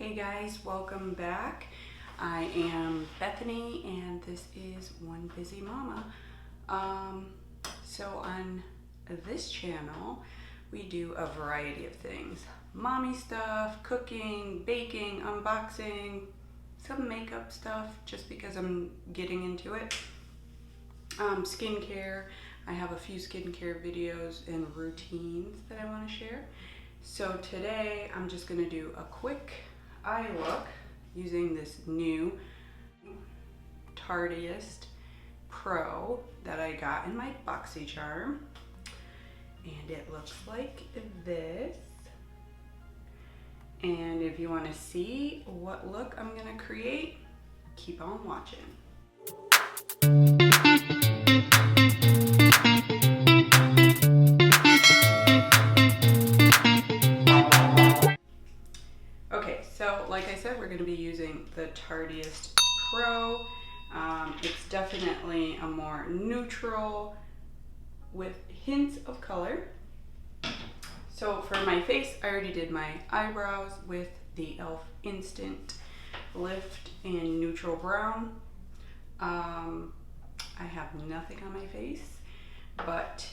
Hey guys, welcome back. I am Bethany and this is One Busy Mama. So on this channel we do a variety of things. Mommy stuff, cooking, baking, unboxing, some makeup stuff just because I'm getting into it. Skincare. I have a few skincare videos and routines that I want to share. So today I'm just going to do a quick eye look using this new Tarteist Pro that I got in my Boxycharm, and it looks like this. And if you want to see what look I'm going to create, keep on watching. So like I said, we're going to be using the Tarteist Pro. It's definitely a more neutral with hints of color. So for my face, I already did my eyebrows with the e.l.f. Instant Lift in Neutral Brown. I have nothing on my face, but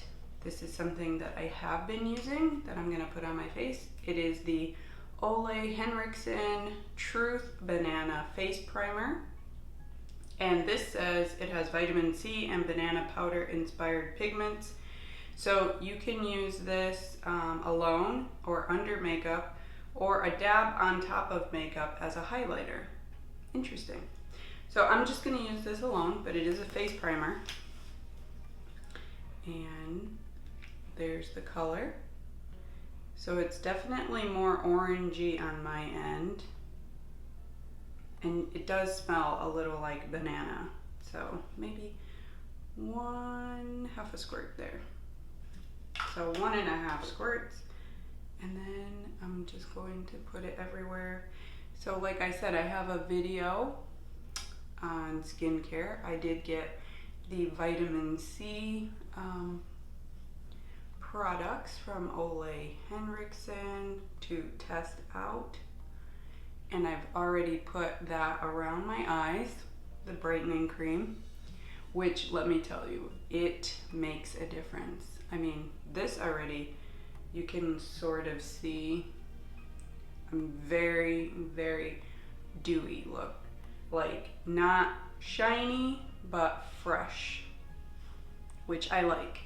this is something that I have been using that I'm going to put on my face. It is the Olay Henriksen Truth Banana Face Primer, and this says it has vitamin C and banana powder inspired pigments. So you can use this alone or under makeup, or a dab on top of makeup as a highlighter. Interesting. So I'm just going to use this alone, but it is a face primer, and there's the color. So it's definitely more orangey on my end, and it does smell a little like banana. So maybe half a squirt there. So 1.5 squirts, and then I'm just going to put it everywhere. So like I said, I have a video on skincare. I did get the vitamin C products from Olay Henriksen to test out, and I've already put that around my eyes, the brightening cream, which, let me tell you, it makes a difference. I mean, this already, you can sort of see a very, very dewy look, like not shiny but fresh, which I like.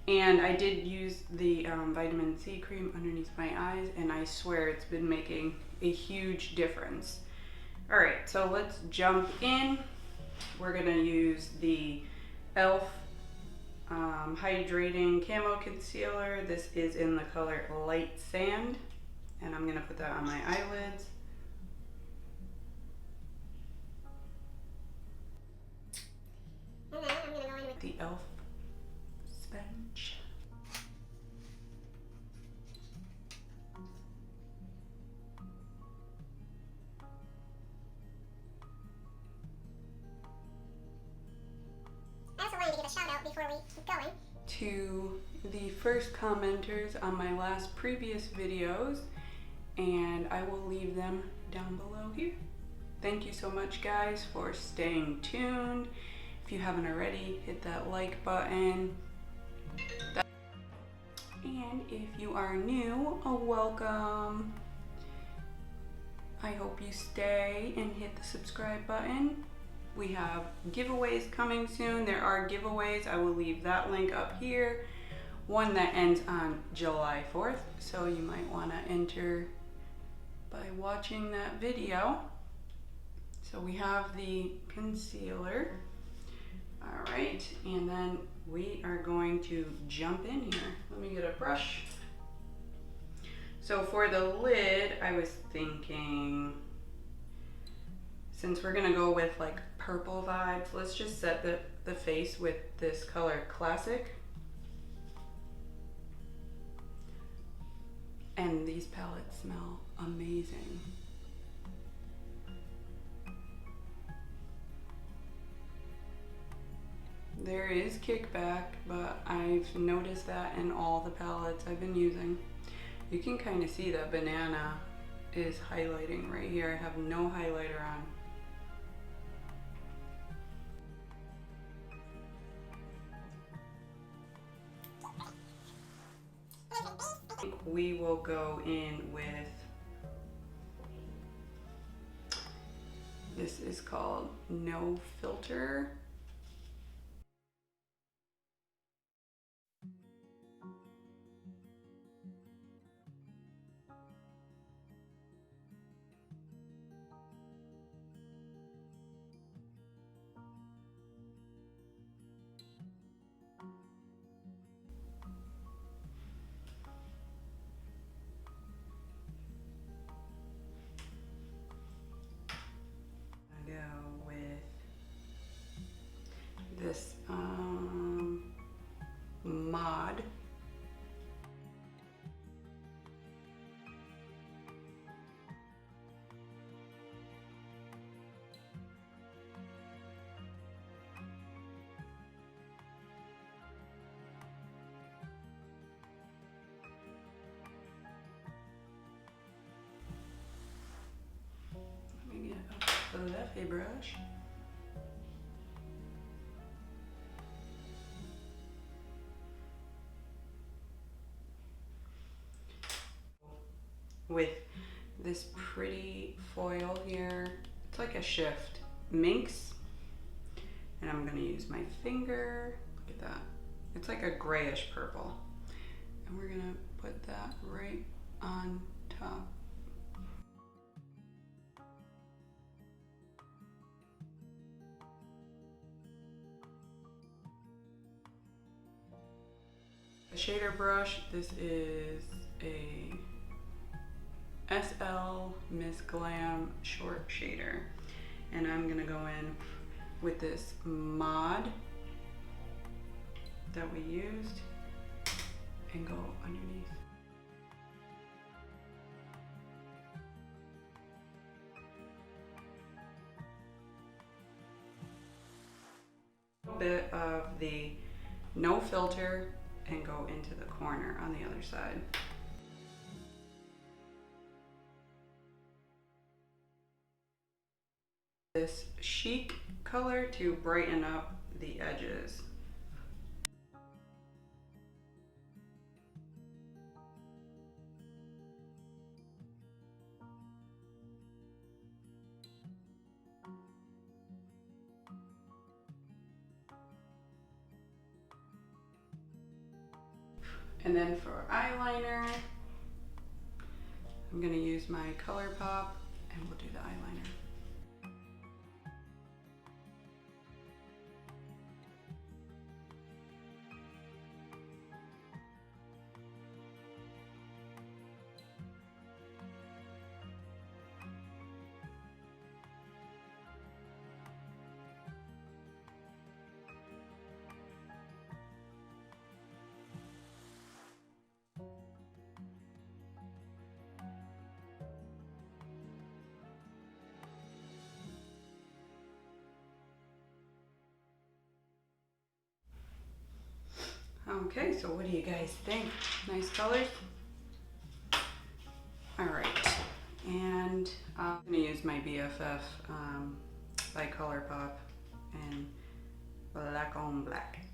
And I did use the vitamin C cream underneath my eyes, and I swear it's been making a huge difference. All right, so let's jump in. We're gonna use the e.l.f. Hydrating Camo Concealer. This is in the color Light Sand, and I'm gonna put that on my eyelids. And then I'm gonna go in with the e.l.f. sponge. I also wanted to give a shout out before we keep going to the first commenters on my previous videos, and I will leave them down below here. Thank you so much, guys, for staying tuned. If you haven't already, hit that like button. And if you are new, welcome. I hope you stay and hit the subscribe button. We have giveaways coming soon. There are giveaways. I will leave that link up here. One that ends on July 4th, so you might want to enter by watching that video. So we have the concealer. All right, and then we are going to jump in here. Let me get a brush. So for the lid, I was thinking, since we're gonna go with like purple vibes, let's just set the face with this color Classic. And these palettes smell amazing. There is kickback, but I've noticed that in all the palettes I've been using. You can kind of see that banana is highlighting right here. I have no highlighter on. We will go in with, this is called No Filter. This mod. Let me get a fluffy brush. With this pretty foil here, it's like a shift minx, and I'm gonna use my finger. Look at that, it's like a grayish purple, and we're gonna put that right on top. A shader brush, this is a SL Miss Glam short shader, and I'm gonna go in with this mod that we used and go underneath. A bit of the No Filter and go into the corner on the other side. This chic color to brighten up the edges. And then for eyeliner, I'm gonna use my ColourPop and we'll do the eyeliner. Okay, so what do you guys think? Nice colors? All right, and I'm gonna use my BFF by ColourPop and Black on Black.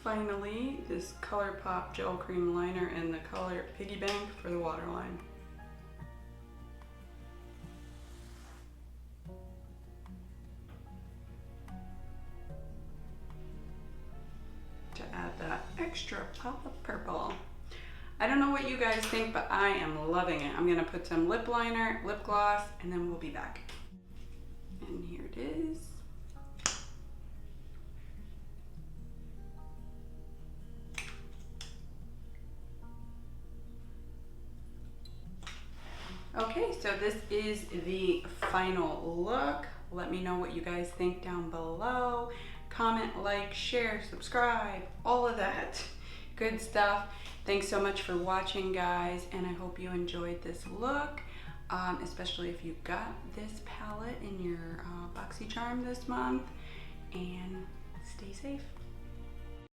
Finally, this ColourPop Gel Cream Liner in the color Piggy Bank for the waterline. To add that extra pop of purple. I don't know what you guys think, but I am loving it. I'm gonna put some lip liner, lip gloss, and then we'll be back. And here it is. Okay, so this is the final look. Let me know what you guys think down below. Comment, like, share, subscribe, all of that good stuff. Thanks so much for watching, guys, and I hope you enjoyed this look, especially if you got this palette in your Boxycharm this month. And stay safe.